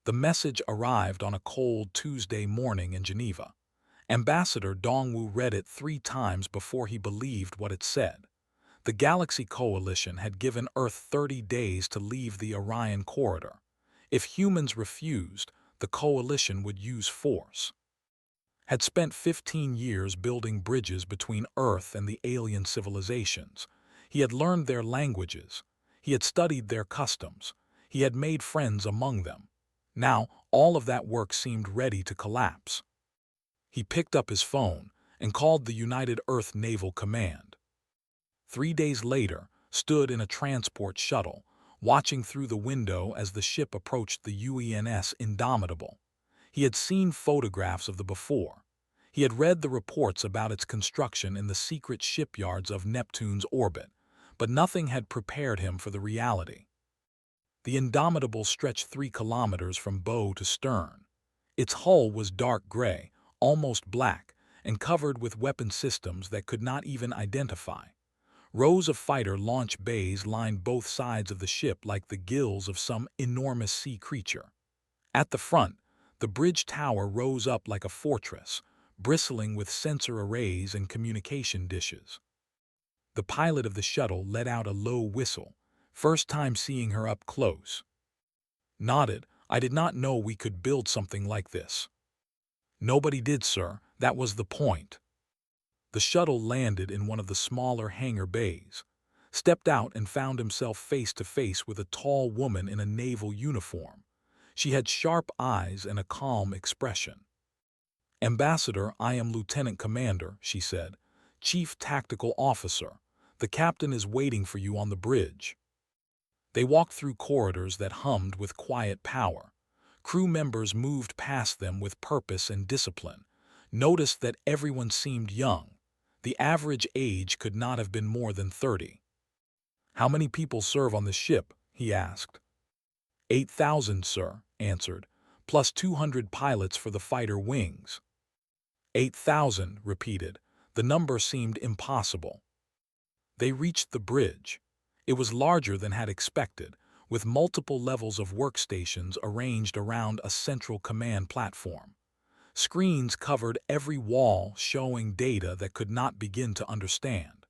The message arrived on a cold Tuesday morning in Geneva. Ambassador Dongwu read it 3 times before he believed what it said. The Galaxy Coalition had given Earth 30 days to leave the Orion Corridor. If humans refused, the Coalition would use force. Had spent 15 years building bridges between Earth and the alien civilizations. He had learned their languages. He had studied their customs. He had made friends among them. Now, all of that work seemed ready to collapse. He picked up his phone and called the United Earth Naval Command. 3 days later, stood in a transport shuttle, watching through the window as the ship approached the UENS Indomitable. He had seen photographs of the before. He had read the reports about its construction in the secret shipyards of Neptune's orbit, but nothing had prepared him for the reality. The Indomitable stretched 3 kilometers from bow to stern. Its hull was dark gray, almost black, and covered with weapon systems that could not even identify. Rows of fighter launch bays lined both sides of the ship like the gills of some enormous sea creature. At the front, the bridge tower rose up like a fortress, bristling with sensor arrays and communication dishes. The pilot of the shuttle let out a low whistle, first time seeing her up close. Nodded. I did not know we could build something like this. Nobody did, sir. That was the point. The shuttle landed in one of the smaller hangar bays, stepped out and found himself face to face with a tall woman in a naval uniform. She had sharp eyes and a calm expression. Ambassador, I am Lieutenant Commander, she said. Chief Tactical Officer. The captain is waiting for you on the bridge. They walked through corridors that hummed with quiet power. Crew members moved past them with purpose and discipline. Noticed that everyone seemed young. The average age could not have been more than 30. How many people serve on the ship? He asked. 8,000, sir, answered, plus 200 pilots for the fighter wings. 8,000, repeated. The number seemed impossible. They reached the bridge. It was larger than had expected, with multiple levels of workstations arranged around a central command platform. Screens covered every wall, showing data that could not begin to understand.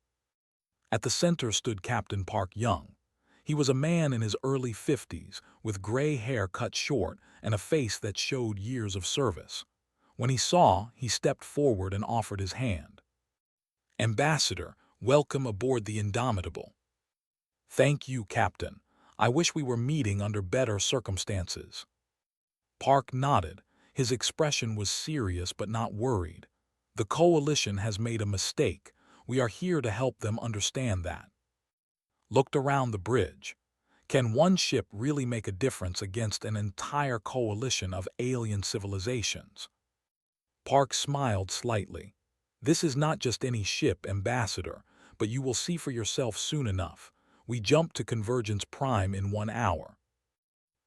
At the center stood Captain Park Young. He was a man in his early 50s, with gray hair cut short and a face that showed years of service. When he saw, he stepped forward and offered his hand. Ambassador, welcome aboard the Indomitable. Thank you, Captain. I wish we were meeting under better circumstances. Park nodded. His expression was serious but not worried. The Coalition has made a mistake. We are here to help them understand that. Looked around the bridge. Can one ship really make a difference against an entire coalition of alien civilizations? Park smiled slightly. This is not just any ship, Ambassador, but you will see for yourself soon enough. We jumped to Convergence Prime in 1 hour.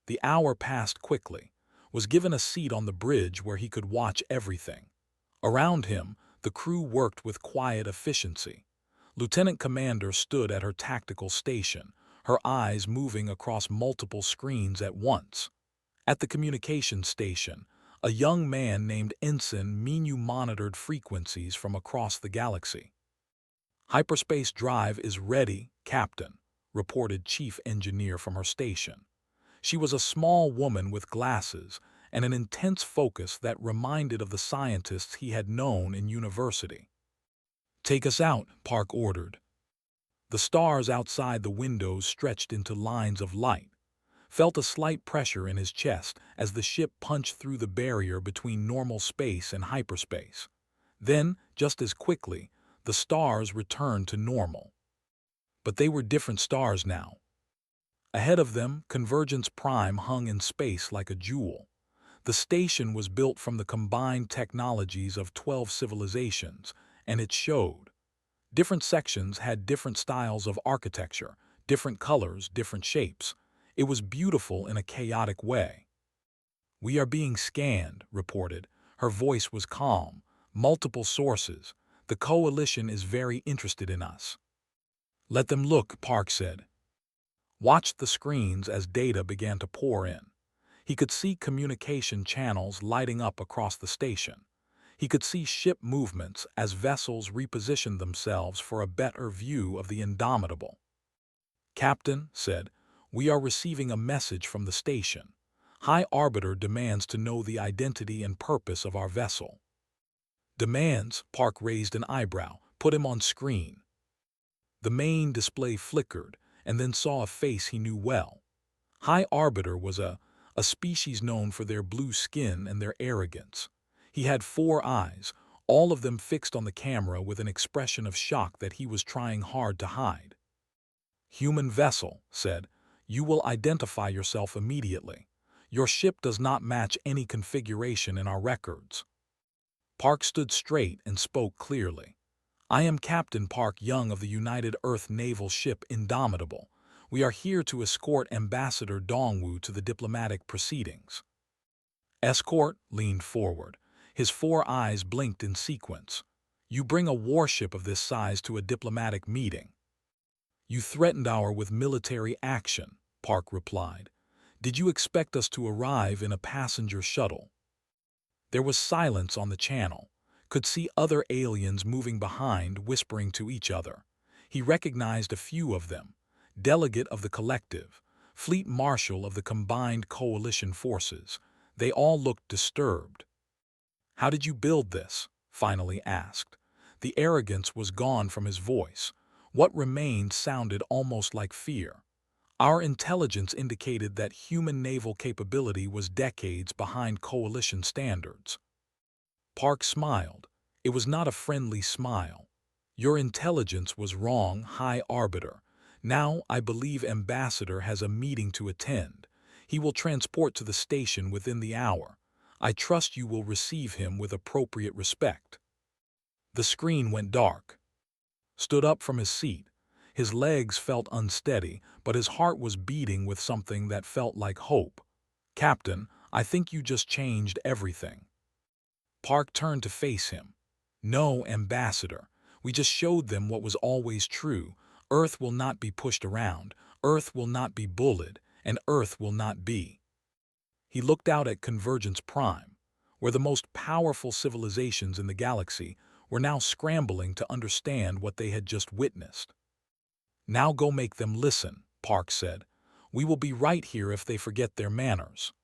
The hour passed quickly. Was given a seat on the bridge where he could watch everything. Around him, the crew worked with quiet efficiency. Lieutenant Commander stood at her tactical station, her eyes moving across multiple screens at once. At the communications station, a young man named Ensign Minu monitored frequencies from across the galaxy. Hyperspace drive is ready, Captain, reported Chief Engineer from her station. She was a small woman with glasses and an intense focus that reminded of the scientists he had known in university. Take us out, Park ordered. The stars outside the windows stretched into lines of light. Felt a slight pressure in his chest as the ship punched through the barrier between normal space and hyperspace. Then, just as quickly, the stars returned to normal. But they were different stars now. Ahead of them, Convergence Prime hung in space like a jewel. The station was built from the combined technologies of 12 civilizations, and it showed. Different sections had different styles of architecture, different colors, different shapes. It was beautiful in a chaotic way. We are being scanned, reported. Her voice was calm. Multiple sources. The Coalition is very interested in us. Let them look, Park said. Watched the screens as data began to pour in. He could see communication channels lighting up across the station. He could see ship movements as vessels repositioned themselves for a better view of the Indomitable. "Captain," said, "we are receiving a message from the station. High Arbiter demands to know the identity and purpose of our vessel." "Demands?" Park raised an eyebrow. "Put him on screen." The main display flickered, and then saw a face he knew well. High Arbiter was a species known for their blue skin and their arrogance. He had 4 eyes, all of them fixed on the camera with an expression of shock that he was trying hard to hide. "Human vessel," said, "you will identify yourself immediately. Your ship does not match any configuration in our records." Park stood straight and spoke clearly. "I am Captain Park Young of the United Earth Naval Ship Indomitable. We are here to escort Ambassador Dongwu to the diplomatic proceedings." Escort leaned forward. His 4 eyes blinked in sequence. "You bring a warship of this size to a diplomatic meeting." "You threatened our with military action," Park replied. "Did you expect us to arrive in a passenger shuttle?" There was silence on the channel. Could see other aliens moving behind, whispering to each other. He recognized a few of them. Delegate of the Collective, Fleet Marshal of the Combined Coalition Forces. They all looked disturbed. "How did you build this?" finally asked. The arrogance was gone from his voice. What remained sounded almost like fear. "Our intelligence indicated that human naval capability was decades behind Coalition standards." Park smiled. It was not a friendly smile. "Your intelligence was wrong, High Arbiter. Now I believe Ambassador has a meeting to attend. He will transport to the station within the hour. I trust you will receive him with appropriate respect." The screen went dark. Stood up from his seat. His legs felt unsteady, but his heart was beating with something that felt like hope. "Captain, I think you just changed everything." Park turned to face him. "No, Ambassador. We just showed them what was always true. Earth will not be pushed around. Earth will not be bullied. And Earth will not be." He looked out at Convergence Prime, where the most powerful civilizations in the galaxy were now scrambling to understand what they had just witnessed. "Now go make them listen," Park said. "We will be right here if they forget their manners."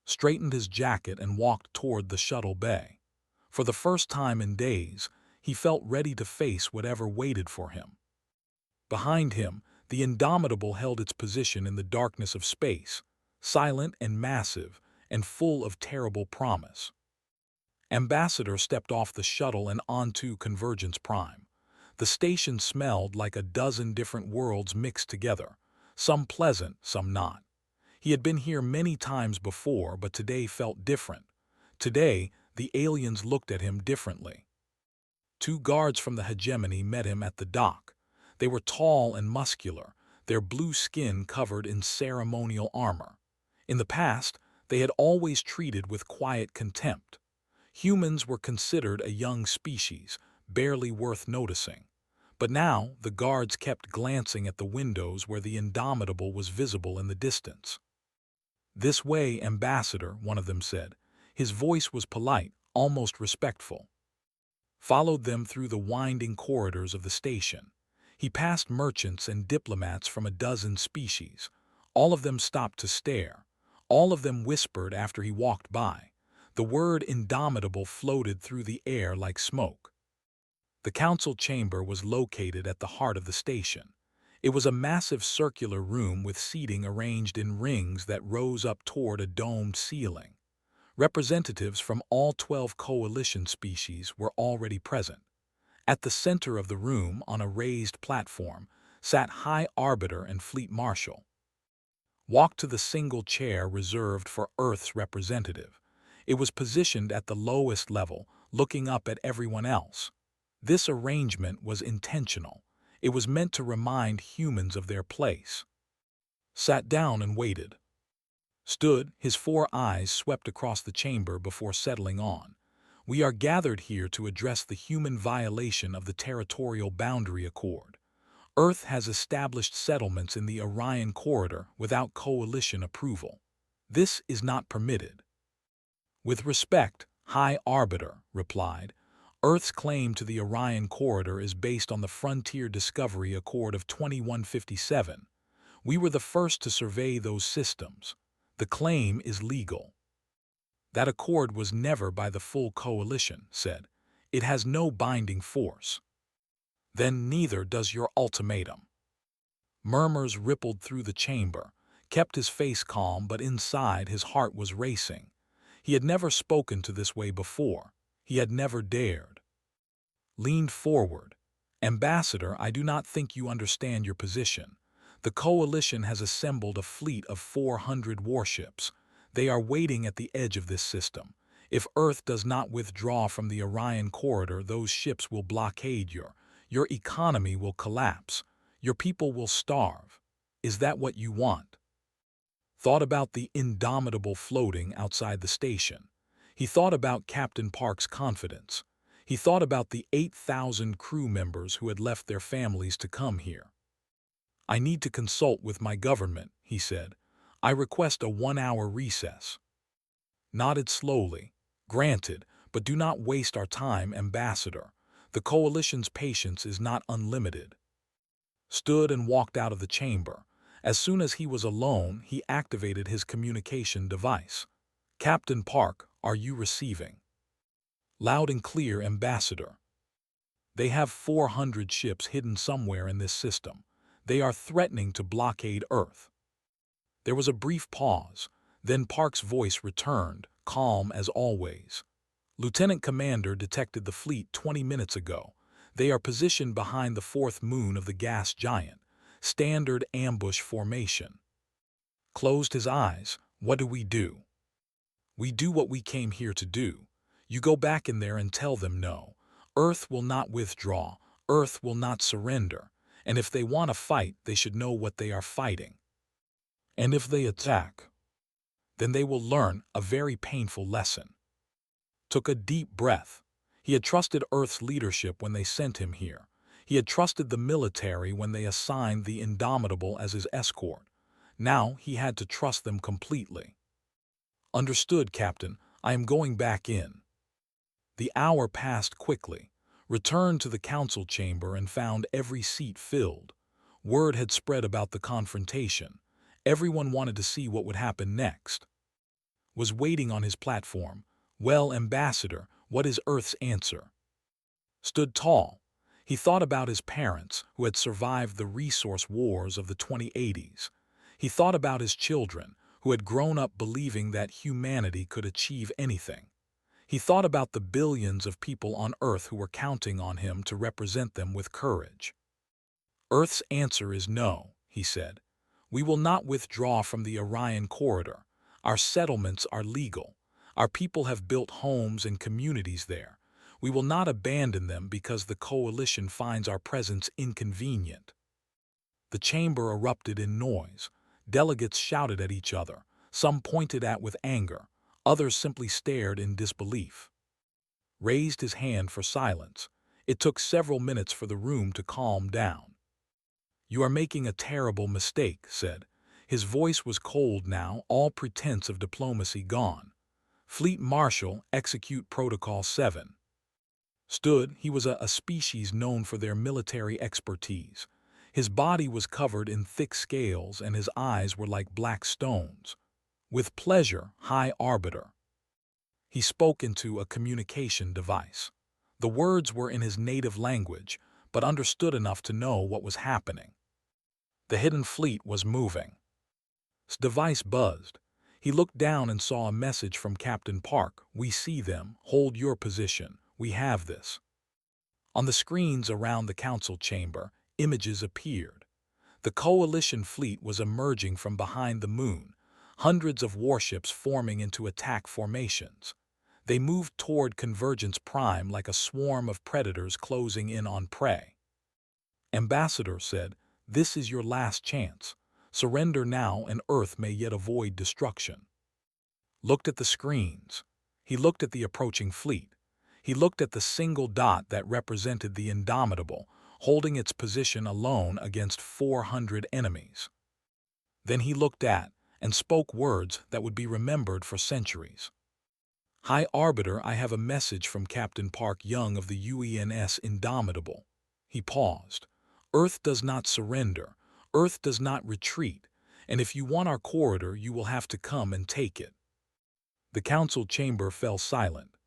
Straightened his jacket and walked toward the shuttle bay. For the first time in days, he felt ready to face whatever waited for him. Behind him, the Indomitable held its position in the darkness of space, silent and massive, and full of terrible promise. Ambassador stepped off the shuttle and onto Convergence Prime. The station smelled like a dozen different worlds mixed together, some pleasant, some not. He had been here many times before, but today felt different. Today, the aliens looked at him differently. 2 guards from the hegemony met him at the dock. They were tall and muscular, their blue skin covered in ceremonial armor. In the past, they had always treated with quiet contempt. Humans were considered a young species, barely worth noticing. But now, the guards kept glancing at the windows where the Indomitable was visible in the distance. "This way, Ambassador," one of them said. His voice was polite, almost respectful. Followed them through the winding corridors of the station. He passed merchants and diplomats from a dozen species. All of them stopped to stare. All of them whispered after he walked by. The word Indomitable floated through the air like smoke. The council chamber was located at the heart of the station. It was a massive circular room with seating arranged in rings that rose up toward a domed ceiling. Representatives from all 12 coalition species were already present. At the center of the room, on a raised platform, sat High Arbiter and Fleet Marshal. Walked to the single chair reserved for Earth's representative. It was positioned at the lowest level, looking up at everyone else. This arrangement was intentional. It was meant to remind humans of their place. Sat down and waited. Stood, his 4 eyes swept across the chamber before settling on. "We are gathered here to address the human violation of the Territorial Boundary Accord. Earth has established settlements in the Orion Corridor without coalition approval. This is not permitted. With respect, High Arbiter replied, Earth's claim to the Orion Corridor is based on the Frontier Discovery Accord of 2157. We were the first to survey those systems. The claim is legal. That accord was never by the full coalition, said. It has no binding force. Then neither does your ultimatum. Murmurs rippled through the chamber, kept his face calm, but inside his heart was racing. He had never spoken to this way before. He had never dared. Leaned forward. Ambassador, I do not think you understand your position. The coalition has assembled a fleet of 400 warships. They are waiting at the edge of this system. If Earth does not withdraw from the Orion Corridor, those ships will blockade your economy will collapse. Your people will starve. Is that what you want? Thought about the Indomitable floating outside the station. He thought about Captain Park's confidence. He thought about the 8,000 crew members who had left their families to come here. I need to consult with my government, he said. I request a 1-hour recess. Nodded slowly. Granted, but do not waste our time, Ambassador. The coalition's patience is not unlimited. Stood and walked out of the chamber. As soon as he was alone, he activated his communication device. Captain Park, are you receiving? Loud and clear, Ambassador. They have 400 ships hidden somewhere in this system. They are threatening to blockade Earth. There was a brief pause. Then Park's voice returned, calm as always. Lieutenant Commander detected the fleet 20 minutes ago. They are positioned behind the fourth moon of the gas giant. Standard ambush formation. Closed his eyes. What do? We do what we came here to do. You go back in there and tell them no. Earth will not withdraw. Earth will not surrender. And if they want to fight, they should know what they are fighting. And if they attack, then they will learn a very painful lesson. Took a deep breath. He had trusted Earth's leadership when they sent him here. He had trusted the military when they assigned the Indomitable as his escort. Now he had to trust them completely. Understood, Captain. I am going back in. The hour passed quickly. Returned to the council chamber and found every seat filled. Word had spread about the confrontation. Everyone wanted to see what would happen next. Was waiting on his platform. Well, Ambassador, what is Earth's answer? Stood tall. He thought about his parents, who had survived the resource wars of the 2080s. He thought about his children, who had grown up believing that humanity could achieve anything. He thought about the billions of people on Earth who were counting on him to represent them with courage. Earth's answer is no, he said. We will not withdraw from the Orion Corridor. Our settlements are legal. Our people have built homes and communities there. We will not abandon them because the coalition finds our presence inconvenient. The chamber erupted in noise. Delegates shouted at each other. Some pointed at with anger. Others simply stared in disbelief. Raised his hand for silence. It took several minutes for the room to calm down. You are making a terrible mistake, said. His voice was cold now, all pretense of diplomacy gone. Fleet Marshal, execute Protocol 7. Stood, he was a species known for their military expertise. His body was covered in thick scales and his eyes were like black stones. With pleasure, High Arbiter. He spoke into a communication device. The words were in his native language, but understood enough to know what was happening. The hidden fleet was moving. His device buzzed. He looked down and saw a message from Captain Park. We see them. Hold your position. We have this. On the screens around the council chamber, images appeared. The coalition fleet was emerging from behind the moon, hundreds of warships forming into attack formations. They moved toward Convergence Prime like a swarm of predators closing in on prey. Ambassador said, this is your last chance. Surrender now and Earth may yet avoid destruction. Looked at the screens. He looked at the approaching fleet. He looked at the single dot that represented the Indomitable, holding its position alone against 400 enemies. Then he looked at and spoke words that would be remembered for centuries. "High Arbiter, I have a message from Captain Park Young of the UENS Indomitable." He paused. "Earth does not surrender. Earth does not retreat. And if you want our corridor, you will have to come and take it." The council chamber fell silent.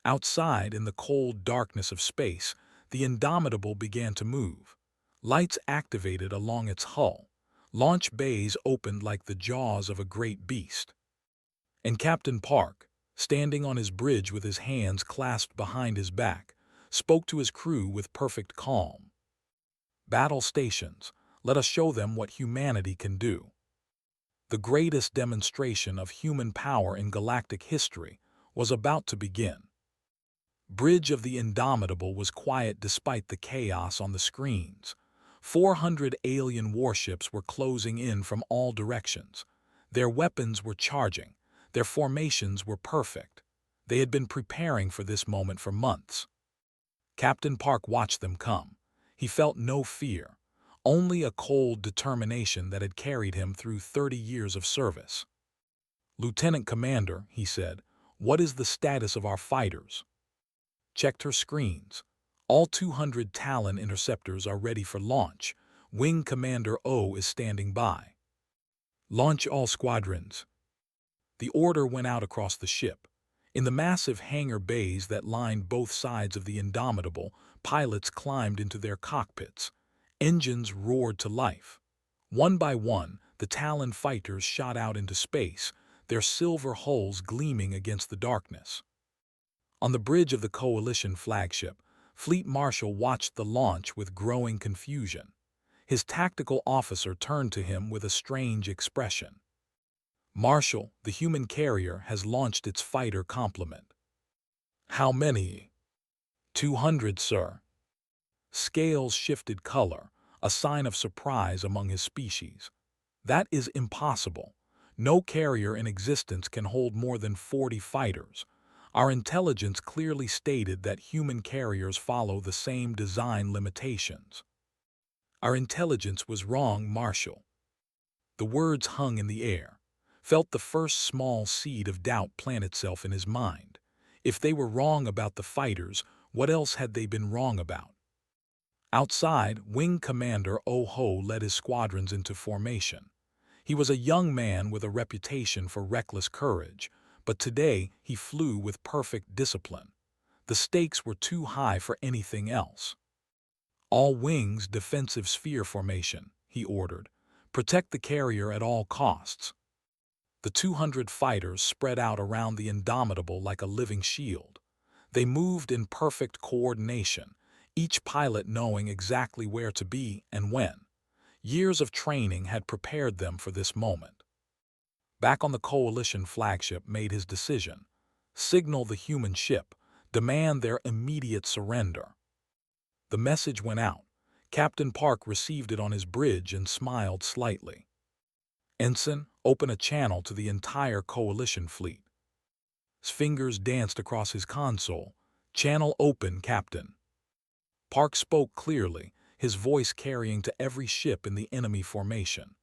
Outside, in the cold darkness of space, the Indomitable began to move. Lights activated along its hull. Launch bays opened like the jaws of a great beast. And Captain Park, standing on his bridge with his hands clasped behind his back, spoke to his crew with perfect calm. "Battle stations, let us show them what humanity can do." The greatest demonstration of human power in galactic history was about to begin. Bridge of the Indomitable was quiet despite the chaos on the screens. 400 alien warships were closing in from all directions. Their weapons were charging. Their formations were perfect. They had been preparing for this moment for months. Captain Park watched them come. He felt no fear, only a cold determination that had carried him through 30 years of service. "Lieutenant Commander," he said, "what is the status of our fighters?" Checked her screens. All 200 Talon interceptors are ready for launch. Wing Commander O is standing by. "Launch all squadrons." The order went out across the ship. In the massive hangar bays that lined both sides of the Indomitable, pilots climbed into their cockpits. Engines roared to life. One by one, the Talon fighters shot out into space, their silver hulls gleaming against the darkness. On the bridge of the Coalition flagship, Fleet Marshal watched the launch with growing confusion. His tactical officer turned to him with a strange expression. "Marshal, the human carrier has launched its fighter complement." "How many?" 200, sir." Scales shifted color, a sign of surprise among his species. "That is impossible. No carrier in existence can hold more than 40 fighters. Our intelligence clearly stated that human carriers follow the same design limitations." "Our intelligence was wrong, Marshal." The words hung in the air. Felt the first small seed of doubt plant itself in his mind. If they were wrong about the fighters, what else had they been wrong about? Outside, Wing Commander Oh-Ho led his squadrons into formation. He was a young man with a reputation for reckless courage, but today he flew with perfect discipline. The stakes were too high for anything else. "All wings defensive sphere formation," he ordered. "Protect the carrier at all costs." The 200 fighters spread out around the Indomitable like a living shield. They moved in perfect coordination, each pilot knowing exactly where to be and when. Years of training had prepared them for this moment. Back on the Coalition flagship made his decision. Signal the human ship. Demand their immediate surrender. The message went out. Captain Park received it on his bridge and smiled slightly. "Ensign, open a channel to the entire Coalition fleet." His fingers danced across his console. "Channel open, Captain." Park spoke clearly, his voice carrying to every ship in the enemy formation.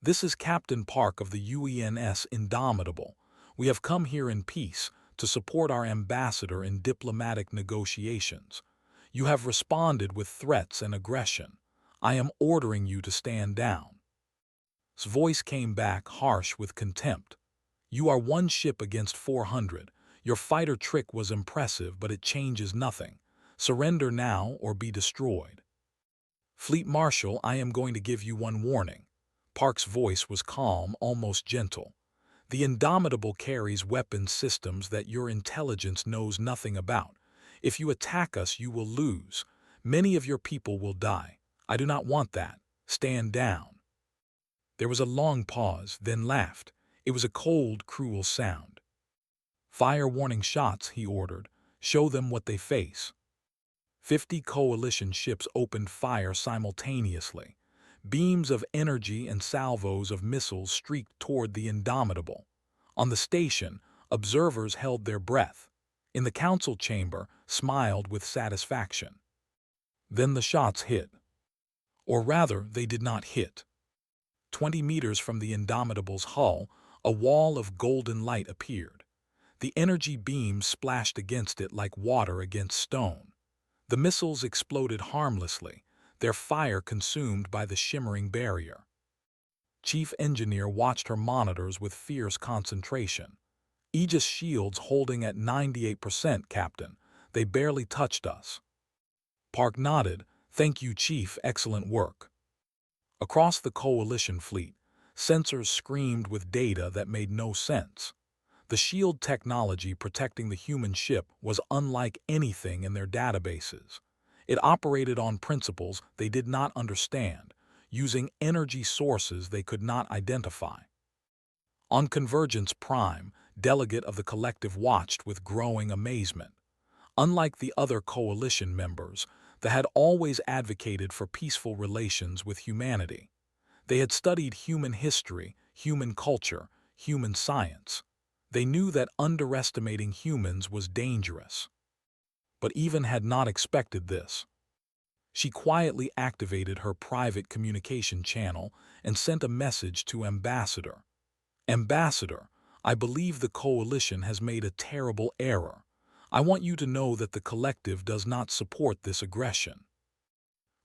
"This is Captain Park of the UENS Indomitable. We have come here in peace to support our ambassador in diplomatic negotiations. You have responded with threats and aggression. I am ordering you to stand down." His voice came back harsh with contempt. "You are one ship against 400. Your fighter trick was impressive, but it changes nothing. Surrender now or be destroyed." "Fleet Marshal, I am going to give you one warning." Park's voice was calm, almost gentle. "The Indomitable carries weapon systems that your intelligence knows nothing about. If you attack us, you will lose. Many of your people will die. I do not want that. Stand down." There was a long pause, then laughed. It was a cold, cruel sound. "Fire warning shots," he ordered. "Show them what they face." 50 Coalition ships opened fire simultaneously. Beams of energy and salvos of missiles streaked toward the Indomitable. On the station, observers held their breath. In the council chamber, smiled with satisfaction. Then the shots hit. Or rather, they did not hit. 20 meters from the Indomitable's hull, a wall of golden light appeared. The energy beams splashed against it like water against stone. The missiles exploded harmlessly, their fire consumed by the shimmering barrier. Chief Engineer watched her monitors with fierce concentration. Aegis shields holding at 98%, Captain. They barely touched us. Park nodded. Thank you, Chief. Excellent work. Across the Coalition fleet, sensors screamed with data that made no sense. The shield technology protecting the human ship was unlike anything in their databases. It operated on principles they did not understand, using energy sources they could not identify. On Convergence Prime, Delegate of the Collective watched with growing amazement. Unlike the other Coalition members, they had always advocated for peaceful relations with humanity. They had studied human history, human culture, human science. They knew that underestimating humans was dangerous. But Even had not expected this. She quietly activated her private communication channel and sent a message to Ambassador. Ambassador, I believe the Coalition has made a terrible error. I want you to know that the Collective does not support this aggression.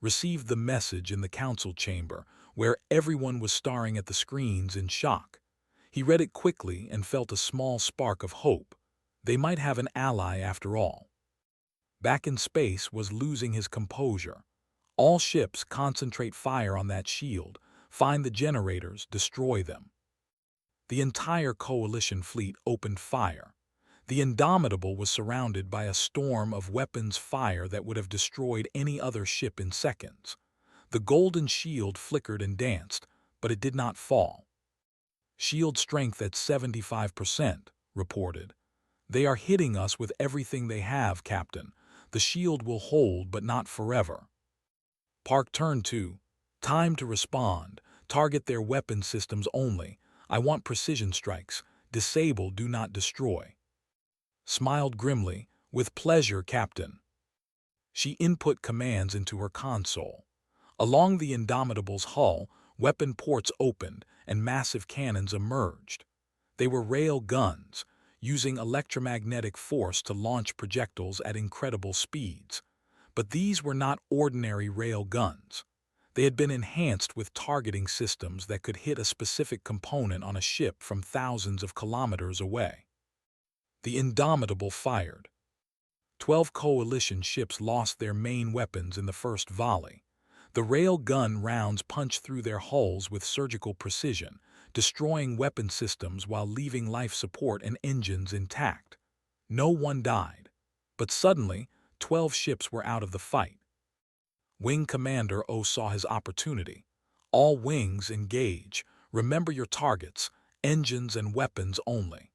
Received the message in the council chamber, where everyone was staring at the screens in shock. He read it quickly and felt a small spark of hope. They might have an ally after all. Back in space was losing his composure. All ships concentrate fire on that shield, find the generators, destroy them. The entire Coalition fleet opened fire. The Indomitable was surrounded by a storm of weapons fire that would have destroyed any other ship in seconds. The golden shield flickered and danced, but it did not fall. Shield strength at 75%, reported. They are hitting us with everything they have, Captain. The shield will hold, but not forever. Park turned to, time to respond. Target their weapon systems only. I want precision strikes. Disable, do not destroy. Smiled grimly, with pleasure, Captain. She input commands into her console. Along the Indomitable's hull, weapon ports opened and massive cannons emerged. They were rail guns, using electromagnetic force to launch projectiles at incredible speeds. But these were not ordinary rail guns. They had been enhanced with targeting systems that could hit a specific component on a ship from thousands of kilometers away. The Indomitable fired. 12 Coalition ships lost their main weapons in the first volley. The rail gun rounds punched through their hulls with surgical precision, destroying weapon systems while leaving life support and engines intact. No one died. But suddenly, 12 ships were out of the fight. Wing Commander O saw his opportunity. All wings engage. Remember your targets, engines and weapons only.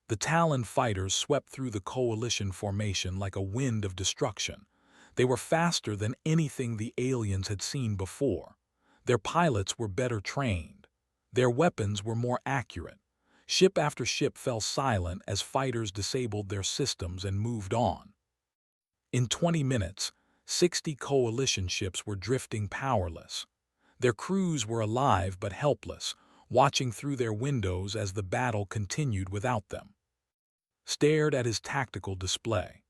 The Talon fighters swept through the Coalition formation like a wind of destruction. They were faster than anything the aliens had seen before. Their pilots were better trained. Their weapons were more accurate. Ship after ship fell silent as fighters disabled their systems and moved on. In 20 minutes, 60 Coalition ships were drifting powerless. Their crews were alive but helpless, watching through their windows as the battle continued without them. Stared at his tactical display.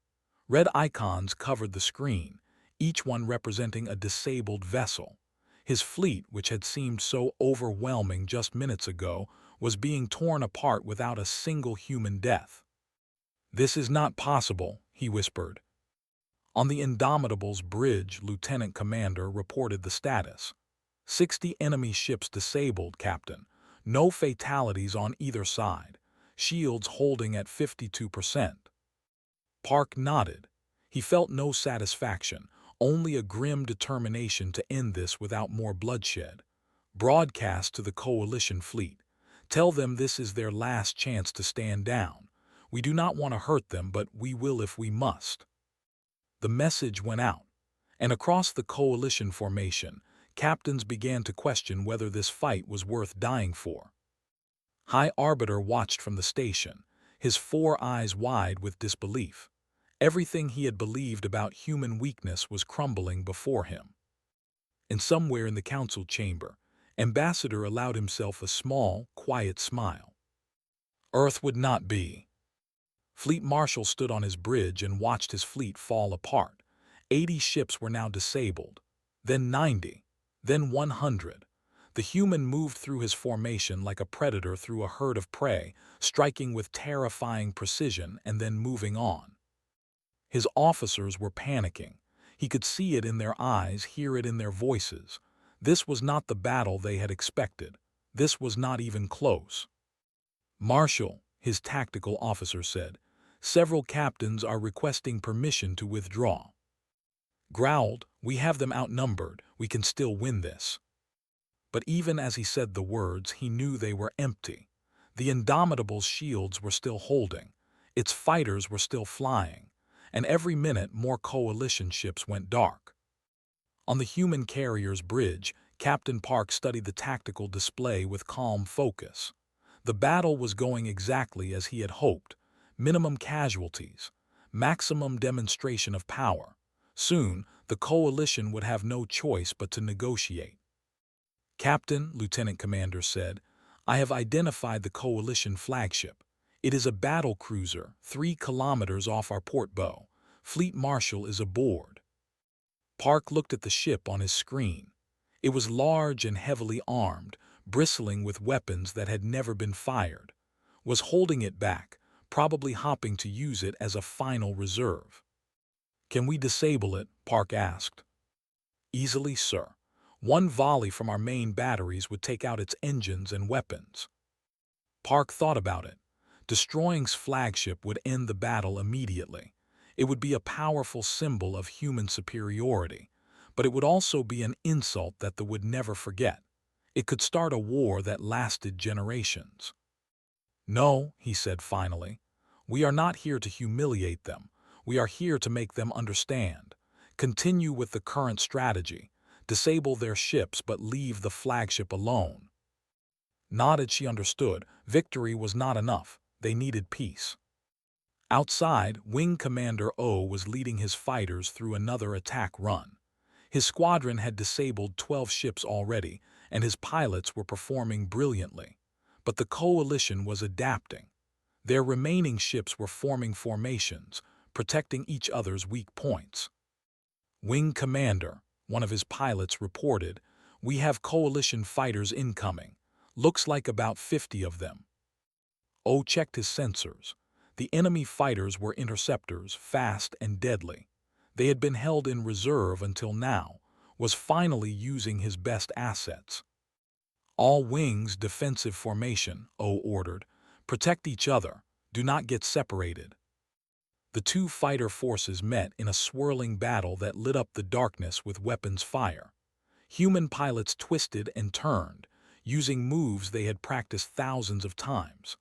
Red icons covered the screen, each one representing a disabled vessel. His fleet, which had seemed so overwhelming just minutes ago, was being torn apart without a single human death. This is not possible, he whispered. On the Indomitable's bridge, Lieutenant Commander reported the status. 60 enemy ships disabled, Captain. No fatalities on either side. Shields holding at 52%. Park nodded. He felt no satisfaction, only a grim determination to end this without more bloodshed. Broadcast to the Coalition fleet. Tell them this is their last chance to stand down. We do not want to hurt them, but we will if we must. The message went out, and across the Coalition formation, captains began to question whether this fight was worth dying for. High Arbiter watched from the station, his 4 eyes wide with disbelief. Everything he had believed about human weakness was crumbling before him. And somewhere in the council chamber, Ambassador allowed himself a small, quiet smile. Earth would not be. Fleet Marshal stood on his bridge and watched his fleet fall apart. 80 ships were now disabled, then 90, then 100. The human moved through his formation like a predator through a herd of prey, striking with terrifying precision and then moving on. His officers were panicking. He could see it in their eyes, hear it in their voices. This was not the battle they had expected. This was not even close. Marshal, his tactical officer said, several captains are requesting permission to withdraw. Growled, we have them outnumbered, we can still win this. But even as he said the words, he knew they were empty. The Indomitable's shields were still holding, its fighters were still flying, and every minute more coalition ships went dark. On the human carrier's bridge, Captain Park studied the tactical display with calm focus. The battle was going exactly as he had hoped. Minimum casualties, maximum demonstration of power. Soon, the coalition would have no choice but to negotiate. Captain, Lieutenant Commander said, I have identified the coalition flagship. It is a battle cruiser, 3 kilometers off our port bow. Fleet Marshal is aboard. Park looked at the ship on his screen. It was large and heavily armed, bristling with weapons that had never been fired. Was holding it back, probably hoping to use it as a final reserve. Can we disable it? Park asked. Easily, sir. 1 volley from our main batteries would take out its engines and weapons. Park thought about it. Destroying's flagship would end the battle immediately. It would be a powerful symbol of human superiority, but it would also be an insult that they would never forget. It could start a war that lasted generations. No, he said finally. We are not here to humiliate them. We are here to make them understand. Continue with the current strategy. Disable their ships but leave the flagship alone. Nodded, she understood. Victory was not enough. They needed peace. Outside, Wing Commander O was leading his fighters through another attack run. His squadron had disabled 12 ships already, and his pilots were performing brilliantly. But the coalition was adapting. Their remaining ships were forming formations, protecting each other's weak points. Wing Commander, one of his pilots reported, we have coalition fighters incoming. Looks like about 50 of them. O checked his sensors. The enemy fighters were interceptors, fast and deadly. They had been held in reserve until now, was finally using his best assets. All wings defensive formation, O ordered. Protect each other. Do not get separated. The 2 fighter forces met in a swirling battle that lit up the darkness with weapons fire. Human pilots twisted and turned, using moves they had practiced thousands of times.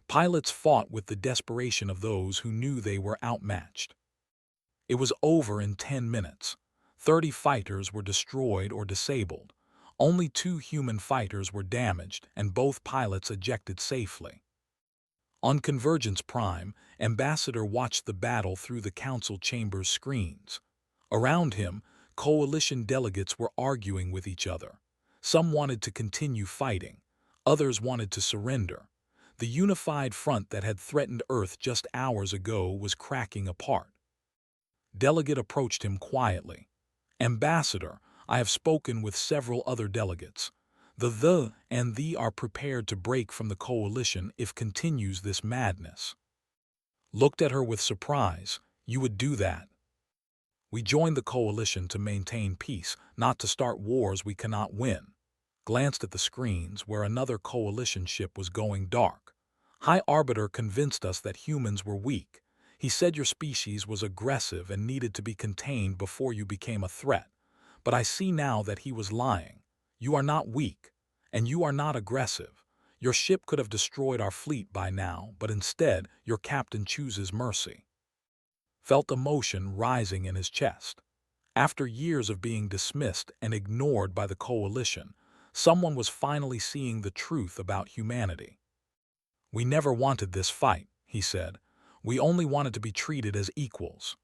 Pilots fought with the desperation of those who knew they were outmatched. It was over in 10 minutes. 30 fighters were destroyed or disabled. Only 2 human fighters were damaged, and both pilots ejected safely. On Convergence Prime, Ambassador watched the battle through the council chamber's screens. Around him, coalition delegates were arguing with each other. Some wanted to continue fighting. Others wanted to surrender. The unified front that had threatened Earth just hours ago was cracking apart. Delegate approached him quietly. Ambassador, I have spoken with several other delegates. The and the are prepared to break from the coalition if continues this madness. Looked at her with surprise. You would do that? We joined the coalition to maintain peace, not to start wars we cannot win. Glanced at the screens where another coalition ship was going dark. High Arbiter convinced us that humans were weak. He said your species was aggressive and needed to be contained before you became a threat. But I see now that he was lying. You are not weak, and you are not aggressive. Your ship could have destroyed our fleet by now, but instead your captain chooses mercy. Felt emotion rising in his chest. After years of being dismissed and ignored by the coalition, someone was finally seeing the truth about humanity. We never wanted this fight, he said. We only wanted to be treated as equals.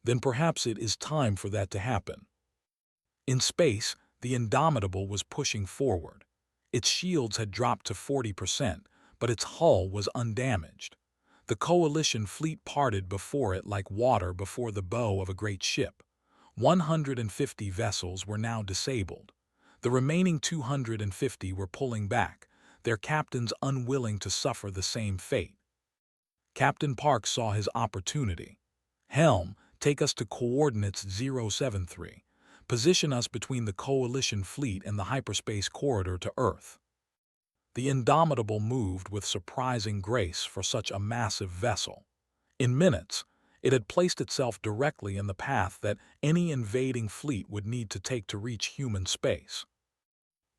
Then perhaps it is time for that to happen. In space, The Indomitable was pushing forward. Its shields had dropped to 40%, but its hull was undamaged. The Coalition fleet parted before it like water before the bow of a great ship. 150 vessels were now disabled. The remaining 250 were pulling back, their captains unwilling to suffer the same fate. Captain Park saw his opportunity. "Helm, take us to coordinates 073. Position us between the Coalition fleet and the hyperspace corridor to Earth." The Indomitable moved with surprising grace for such a massive vessel. In minutes, it had placed itself directly in the path that any invading fleet would need to take to reach human space.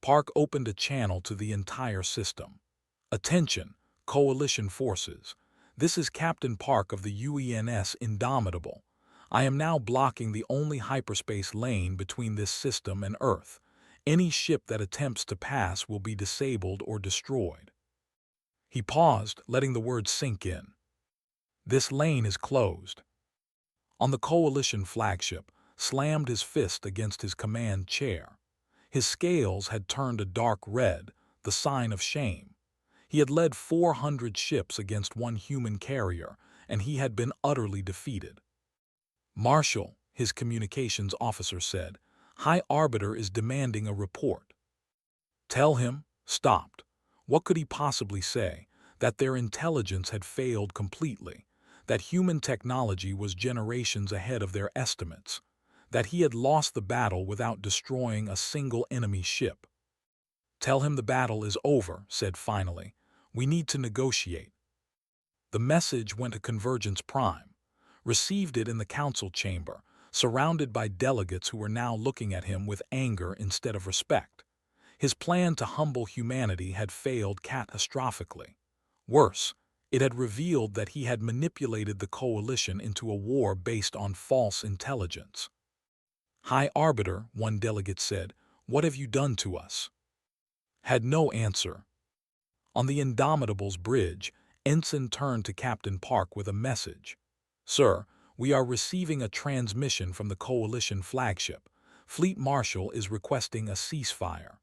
Park opened a channel to the entire system. "Attention, Coalition forces. This is Captain Park of the UENS Indomitable. I am now blocking the only hyperspace lane between this system and Earth. Any ship that attempts to pass will be disabled or destroyed." He paused, letting the words sink in. "This lane is closed." On the Coalition flagship, slammed his fist against his command chair. His scales had turned a dark red, the sign of shame. He had led 400 ships against one human carrier, and he had been utterly defeated. "Marshal," his communications officer said, "High Arbiter is demanding a report." "Tell him," stopped. What could he possibly say? That their intelligence had failed completely, that human technology was generations ahead of their estimates, that he had lost the battle without destroying a single enemy ship. "Tell him the battle is over," said finally. "We need to negotiate." The message went to Convergence Prime, received it in the council chamber, surrounded by delegates who were now looking at him with anger instead of respect. His plan to humble humanity had failed catastrophically. Worse, it had revealed that he had manipulated the Coalition into a war based on false intelligence. "High Arbiter," one delegate said, "what have you done to us?" Had no answer. On the Indomitable's bridge, Ensign turned to Captain Park with a message. "Sir, we are receiving a transmission from the Coalition flagship. Fleet Marshal is requesting a ceasefire."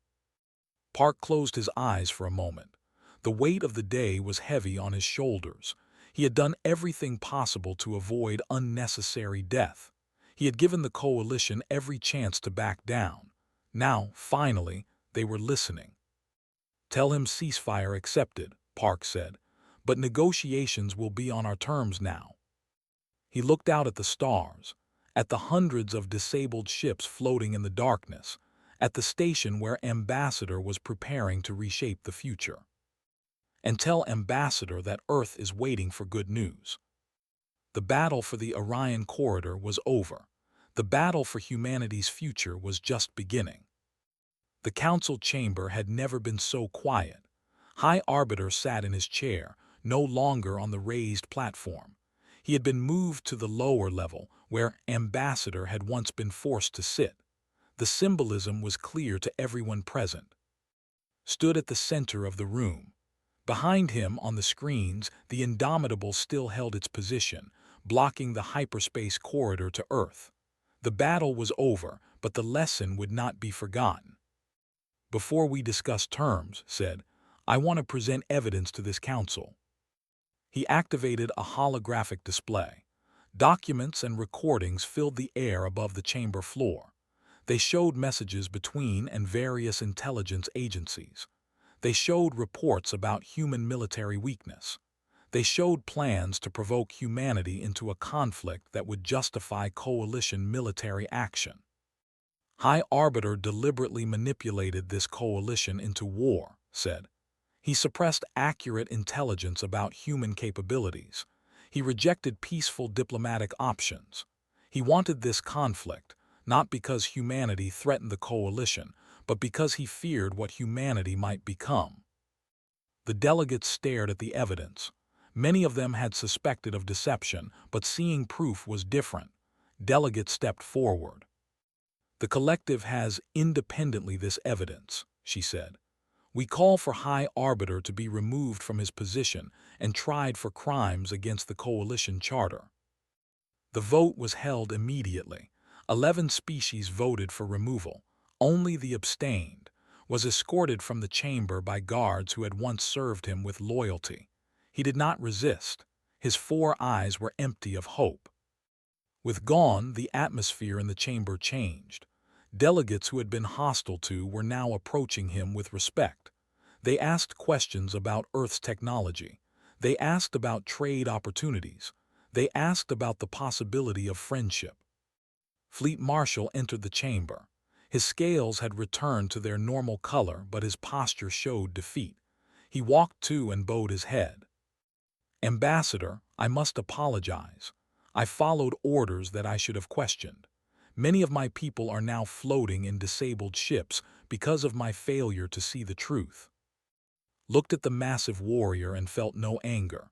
Park closed his eyes for a moment. The weight of the day was heavy on his shoulders. He had done everything possible to avoid unnecessary death. He had given the Coalition every chance to back down. Now, finally, they were listening. "Tell him ceasefire accepted," Park said, "but negotiations will be on our terms now." He looked out at the stars, at the hundreds of disabled ships floating in the darkness, at the station where Ambassador was preparing to reshape the future. "And tell Ambassador that Earth is waiting for good news." The battle for the Orion Corridor was over. The battle for humanity's future was just beginning. The council chamber had never been so quiet. High Arbiter sat in his chair, no longer on the raised platform. He had been moved to the lower level, where Ambassador had once been forced to sit. The symbolism was clear to everyone present. Stood at the center of the room. Behind him, on the screens, the Indomitable still held its position, blocking the hyperspace corridor to Earth. The battle was over, but the lesson would not be forgotten. "Before we discuss terms," said, "I want to present evidence to this council." He activated a holographic display. Documents and recordings filled the air above the chamber floor. They showed messages between and various intelligence agencies. They showed reports about human military weakness. They showed plans to provoke humanity into a conflict that would justify coalition military action. High Arbiter deliberately manipulated this coalition into war, said. He suppressed accurate intelligence about human capabilities. He rejected peaceful diplomatic options. He wanted this conflict, not because humanity threatened the coalition, but because he feared what humanity might become. The delegates stared at the evidence. Many of them had suspected of deception, but seeing proof was different. Delegates stepped forward. "The collective has independently this evidence," she said. "We call for High Arbiter to be removed from his position and tried for crimes against the Coalition Charter." The vote was held immediately. 11 species voted for removal. only the abstained, was escorted from the chamber by guards who had once served him with loyalty. He did not resist. His 4 eyes were empty of hope. With gone, the atmosphere in the chamber changed. Delegates who had been hostile to were now approaching him with respect. They asked questions about Earth's technology. They asked about trade opportunities. They asked about the possibility of friendship. Fleet Marshal entered the chamber. His scales had returned to their normal color, but his posture showed defeat. He walked to and bowed his head. "Ambassador, I must apologize. I followed orders that I should have questioned. Many of my people are now floating in disabled ships because of my failure to see the truth." Looked at the massive warrior and felt no anger.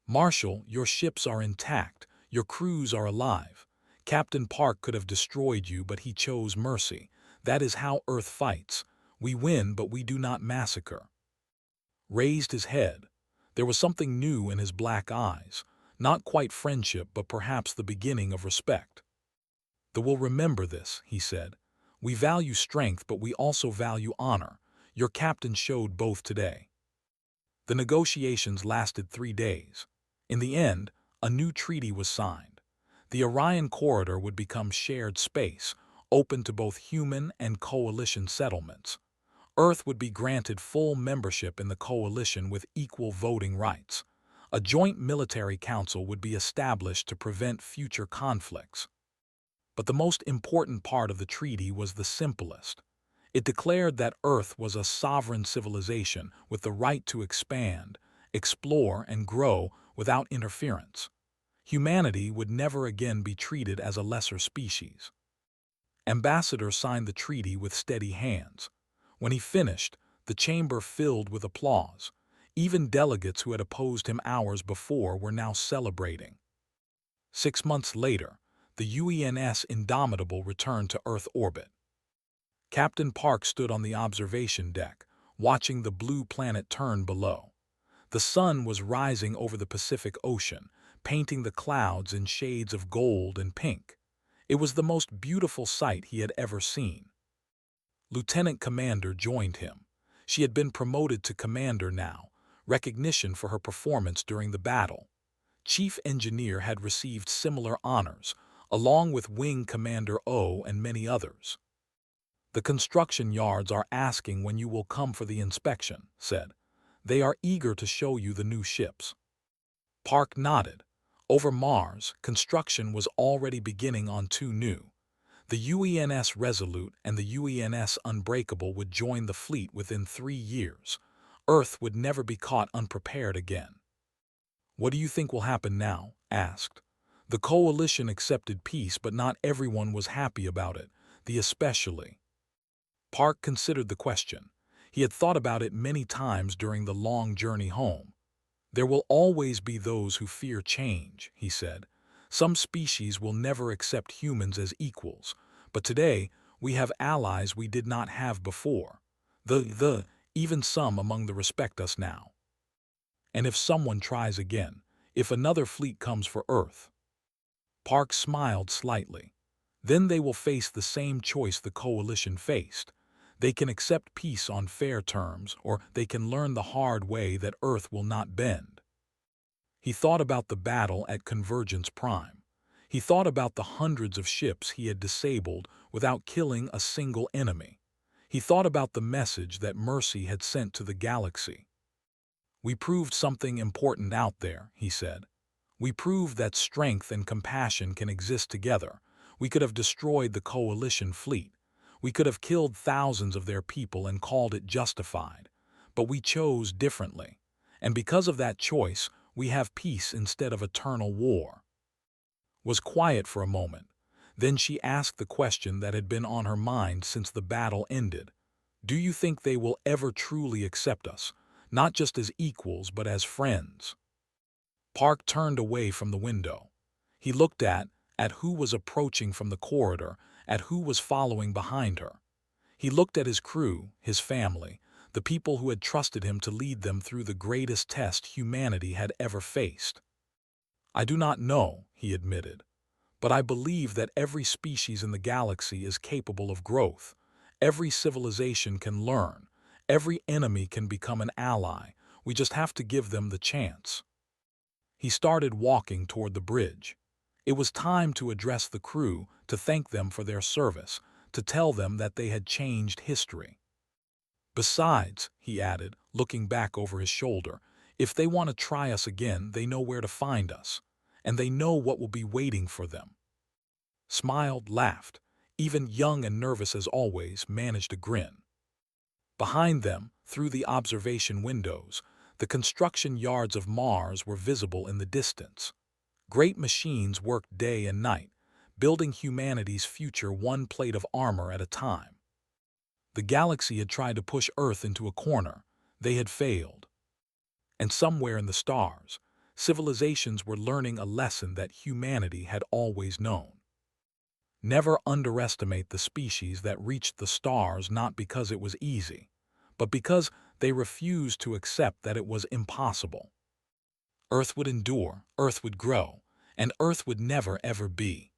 "Marshal, your ships are intact. Your crews are alive. Captain Park could have destroyed you, but he chose mercy. That is how Earth fights. We win, but we do not massacre." Raised his head. There was something new in his black eyes. Not quite friendship, but perhaps the beginning of respect. "They will remember this," he said. "We value strength, but we also value honor. Your captain showed both today." The negotiations lasted 3 days. In the end, a new treaty was signed. The Orion Corridor would become shared space, open to both human and coalition settlements. Earth would be granted full membership in the coalition with equal voting rights. A joint military council would be established to prevent future conflicts. But the most important part of the treaty was the simplest. It declared that Earth was a sovereign civilization with the right to expand, explore, and grow without interference. Humanity would never again be treated as a lesser species. Ambassador signed the treaty with steady hands. When he finished, the chamber filled with applause. Even delegates who had opposed him hours before were now celebrating. 6 months later, the UENS Indomitable returned to Earth orbit. Captain Park stood on the observation deck, watching the blue planet turn below. The sun was rising over the Pacific Ocean, painting the clouds in shades of gold and pink. It was the most beautiful sight he had ever seen. Lieutenant Commander joined him. She had been promoted to Commander now, recognition for her performance during the battle. Chief Engineer had received similar honors, along with Wing Commander O and many others. "The construction yards are asking when you will come for the inspection," said. "They are eager to show you the new ships." Park nodded. Over Mars, construction was already beginning on 2 new. The UENS Resolute and the UENS Unbreakable would join the fleet within 3 years. Earth would never be caught unprepared again. "What do you think will happen now?" asked. The coalition accepted peace, but not everyone was happy about it, the especially. Park considered the question. He had thought about it many times during the long journey home. "There will always be those who fear change," he said. "Some species will never accept humans as equals, but today we have allies we did not have before. Even some among the respect us now. And if someone tries again, if another fleet comes for Earth." Park smiled slightly. "Then they will face the same choice the coalition faced. They can accept peace on fair terms, or they can learn the hard way that Earth will not bend." He thought about the battle at Convergence Prime. He thought about the hundreds of ships he had disabled without killing a single enemy. He thought about the message that Mercy had sent to the galaxy. "We proved something important out there," he said. "We proved that strength and compassion can exist together. We could have destroyed the coalition fleet. We could have killed thousands of their people and called it justified. But we chose differently. And because of that choice, we have peace instead of eternal war." Was quiet for a moment. Then she asked the question that had been on her mind since the battle ended. "Do you think they will ever truly accept us, not just as equals but as friends?" Park turned away from the window. He looked at who was approaching from the corridor, at who was following behind her. He looked at his crew, his family, the people who had trusted him to lead them through the greatest test humanity had ever faced. "I do not know," he admitted, "but I believe that every species in the galaxy is capable of growth. Every civilization can learn. Every enemy can become an ally. We just have to give them the chance. He started walking toward the bridge. It was time to address the crew, to thank them for their service, to tell them that they had changed history. Besides, he added, looking back over his shoulder, if they want to try us again, they know where to find us, and they know what will be waiting for them. Smiled, laughed, even young and nervous as always, managed a grin. Behind them, through the observation windows, the construction yards of Mars were visible in the distance. Great machines worked day and night, building humanity's future one plate of armor at a time. The galaxy had tried to push Earth into a corner. They had failed. And somewhere in the stars, civilizations were learning a lesson that humanity had always known. Never underestimate the species that reached the stars not because it was easy, but because they refused to accept that it was impossible. Earth would endure, Earth would grow, and Earth would never ever be